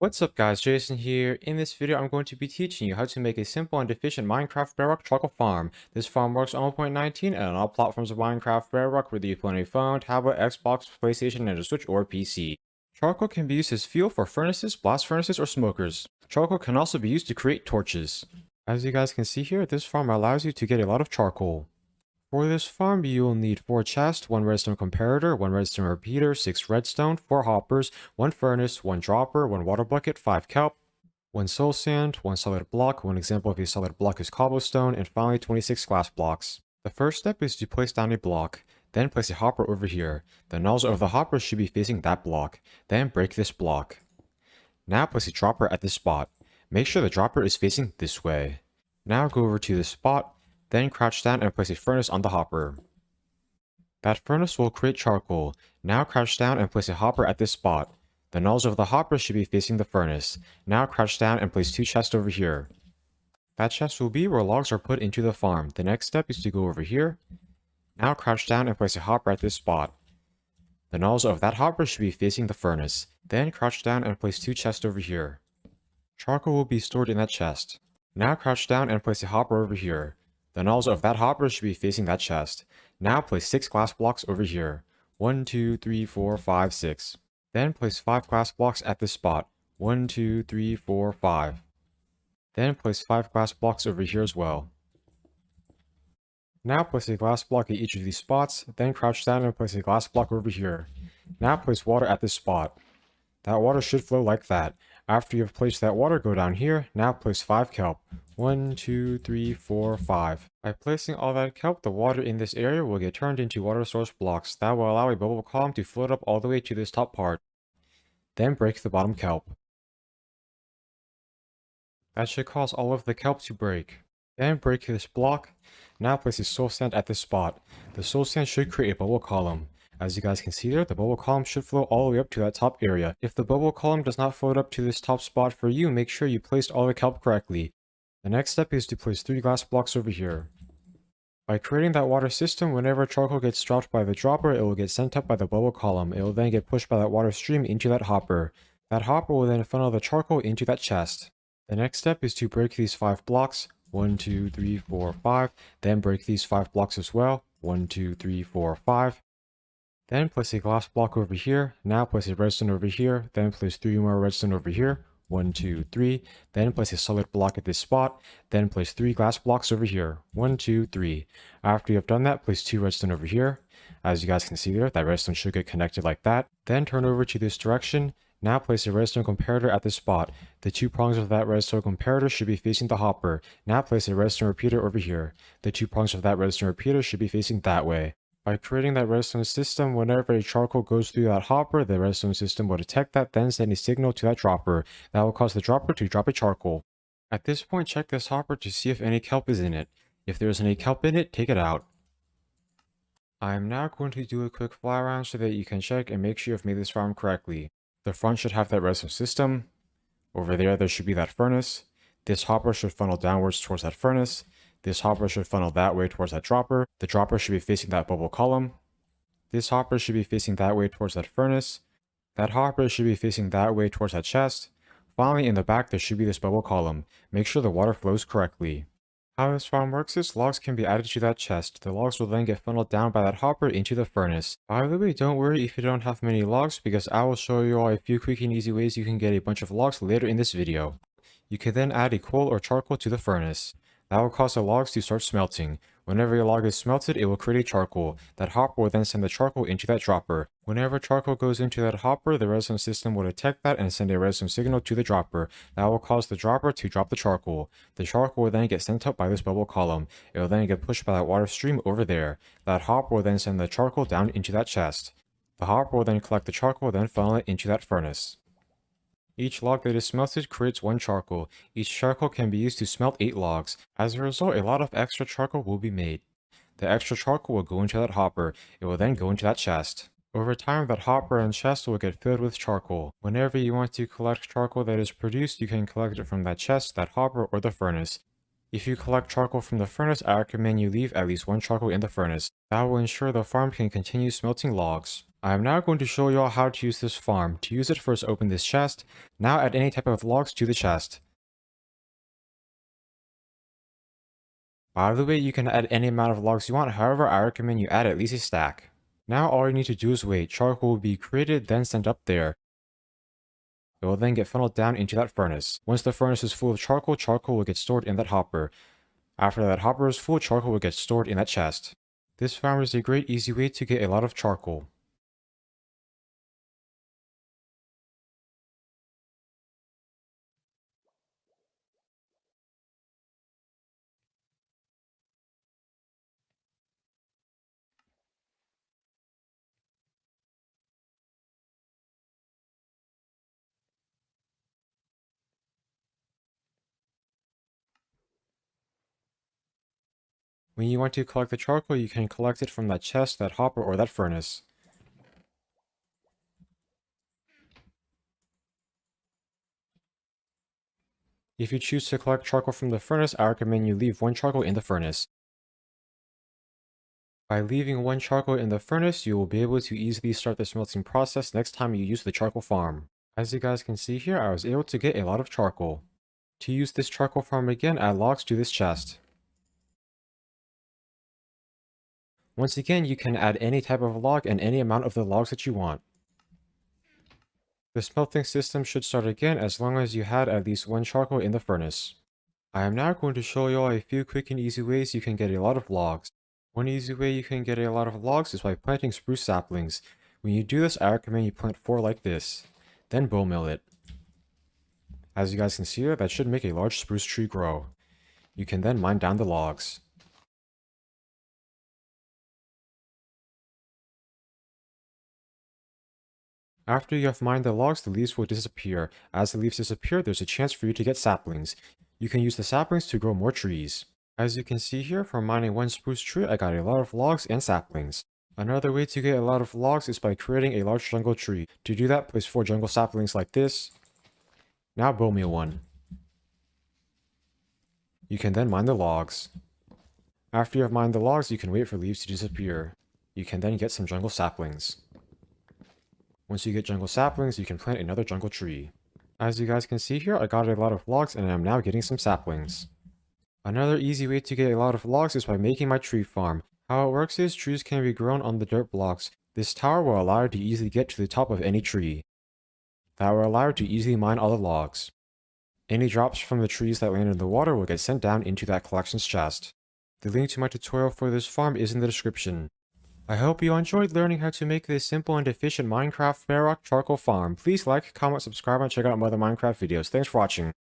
What's up guys, Jason here. In this video, I'm going to be teaching you how to make a simple and efficient Minecraft Bedrock charcoal farm. This farm works on 1.19 and on all platforms of Minecraft Bedrock, whether you play on a phone, tablet, Xbox, PlayStation, Nintendo Switch, or PC. Charcoal can be used as fuel for furnaces, blast furnaces, or smokers. Charcoal can also be used to create torches. As you guys can see here, this farm allows you to get a lot of charcoal. For this farm, you will need 4 chests, 1 redstone comparator, 1 redstone repeater, 6 redstone, 4 hoppers, 1 furnace, 1 dropper, 1 water bucket, 5 kelp, 1 soul sand, 1 solid block, 1 example of a solid block is cobblestone, and finally 26 glass blocks. The first step is to place down a block, then place a hopper over here. The nozzle of the hopper should be facing that block, then break this block. Now place a dropper at this spot. Make sure the dropper is facing this way. Now go over to this spot, then crouch down and place a furnace on the hopper. That furnace will create charcoal. Now crouch down and place a hopper at this spot. The nozzle of the hopper should be facing the furnace. Now crouch down and place 2 chests over here. That chest will be where logs are put into the farm. The next step is to go over here. Now crouch down and place a hopper at this spot. The nozzle of that hopper should be facing the furnace. Then crouch down and place 2 chests over here. Charcoal will be stored in that chest. Now crouch down and place a hopper over here. The nozzle of that hopper should be facing that chest. Now place 6 glass blocks over here. 1, 2, 3, 4, 5, 6. Then place 5 glass blocks at this spot. 1, 2, 3, 4, 5. Then place 5 glass blocks over here as well. Now place a glass block at each of these spots, then crouch down and place a glass block over here. Now place water at this spot. That water should flow like that. After you have placed that water, go down here. Now place 5 kelp. 1, 2, 3, 4, 5. By placing all that kelp, the water in this area will get turned into water source blocks. That will allow a bubble column to float up all the way to this top part. Then break the bottom kelp. That should cause all of the kelp to break. Then break this block. Now place a soul sand at this spot. The soul sand should create a bubble column. As you guys can see there, the bubble column should flow all the way up to that top area. If the bubble column does not float up to this top spot for you, make sure you placed all the kelp correctly. The next step is to place 3 glass blocks over here. By creating that water system, whenever charcoal gets dropped by the dropper, it will get sent up by the bubble column. It will then get pushed by that water stream into that hopper. That hopper will then funnel the charcoal into that chest. The next step is to break these 5 blocks. 1, 2, 3, 4, 5. Then break these 5 blocks as well. 1, 2, 3, 4, 5. Then place a glass block over here. Now place a redstone over here. Then place 3 more redstone over here. 1, 2, 3. Then place a solid block at this spot. Then place 3 glass blocks over here. 1, 2, 3. After you have done that, place 2 redstone over here. As you guys can see there, that redstone should get connected like that. Then turn over to this direction. Now place a redstone comparator at this spot. The 2 prongs of that redstone comparator should be facing the hopper. Now place a redstone repeater over here. The 2 prongs of that redstone repeater should be facing that way. By creating that redstone system, whenever a charcoal goes through that hopper, the redstone system will detect that, then send a signal to that dropper. That will cause the dropper to drop a charcoal. At this point, check this hopper to see if any kelp is in it. If there is any kelp in it, take it out. I am now going to do a quick fly around so that you can check and make sure you've made this farm correctly. The front should have that redstone system. Over there should be that furnace. This hopper should funnel downwards towards that furnace. This hopper should funnel that way towards that dropper. The dropper should be facing that bubble column. This hopper should be facing that way towards that furnace. That hopper should be facing that way towards that chest. Finally, in the back, there should be this bubble column. Make sure the water flows correctly. How this farm works is logs can be added to that chest. The logs will then get funneled down by that hopper into the furnace. By the way, don't worry if you don't have many logs, because I will show you all a few quick and easy ways you can get a bunch of logs later in this video. You can then add a coal or charcoal to the furnace. That will cause the logs to start smelting. Whenever a log is smelted, it will create a charcoal. That hopper will then send the charcoal into that dropper. Whenever charcoal goes into that hopper, the redstone system will detect that and send a redstone signal to the dropper. That will cause the dropper to drop the charcoal. The charcoal will then get sent up by this bubble column. It will then get pushed by that water stream over there. That hopper will then send the charcoal down into that chest. The hopper will then collect the charcoal, then funnel it into that furnace. Each log that is smelted creates 1 charcoal. Each charcoal can be used to smelt 8 logs. As a result, a lot of extra charcoal will be made. The extra charcoal will go into that hopper. It will then go into that chest. Over time, that hopper and chest will get filled with charcoal. Whenever you want to collect charcoal that is produced, you can collect it from that chest, that hopper, or the furnace. If you collect charcoal from the furnace, I recommend you leave at least one charcoal in the furnace. That will ensure the farm can continue smelting logs. I am now going to show you all how to use this farm. To use it, first open this chest. Now add any type of logs to the chest. By the way, you can add any amount of logs you want, however, I recommend you add at least a stack. Now all you need to do is wait. Charcoal will be created, then sent up there. It will then get funneled down into that furnace. Once the furnace is full of charcoal, charcoal will get stored in that hopper. After that hopper is full, charcoal will get stored in that chest. This farm is a great easy way to get a lot of charcoal. When you want to collect the charcoal, you can collect it from that chest, that hopper, or that furnace. If you choose to collect charcoal from the furnace, I recommend you leave one charcoal in the furnace. By leaving one charcoal in the furnace, you will be able to easily start the smelting process next time you use the charcoal farm. As you guys can see here, I was able to get a lot of charcoal. To use this charcoal farm again, add logs to this chest. Once again, you can add any type of log and any amount of the logs that you want. The smelting system should start again as long as you had at least one charcoal in the furnace. I am now going to show you all a few quick and easy ways you can get a lot of logs. One easy way you can get a lot of logs is by planting spruce saplings. When you do this, I recommend you plant 4 like this. Then bone mill it. As you guys can see here, that should make a large spruce tree grow. You can then mine down the logs. After you have mined the logs, the leaves will disappear. As the leaves disappear, there's a chance for you to get saplings. You can use the saplings to grow more trees. As you can see here, from mining one spruce tree, I got a lot of logs and saplings. Another way to get a lot of logs is by creating a large jungle tree. To do that, place 4 jungle saplings like this. Now bone meal one. You can then mine the logs. After you have mined the logs, you can wait for leaves to disappear. You can then get some jungle saplings. Once you get jungle saplings, you can plant another jungle tree. As you guys can see here, I got a lot of logs and I am now getting some saplings. Another easy way to get a lot of logs is by making my tree farm. How it works is trees can be grown on the dirt blocks. This tower will allow you to easily get to the top of any tree. That will allow you to easily mine all the logs. Any drops from the trees that land in the water will get sent down into that collections chest. The link to my tutorial for this farm is in the description. I hope you enjoyed learning how to make this simple and efficient Minecraft Bedrock charcoal farm. Please like, comment, subscribe, and check out my other Minecraft videos. Thanks for watching.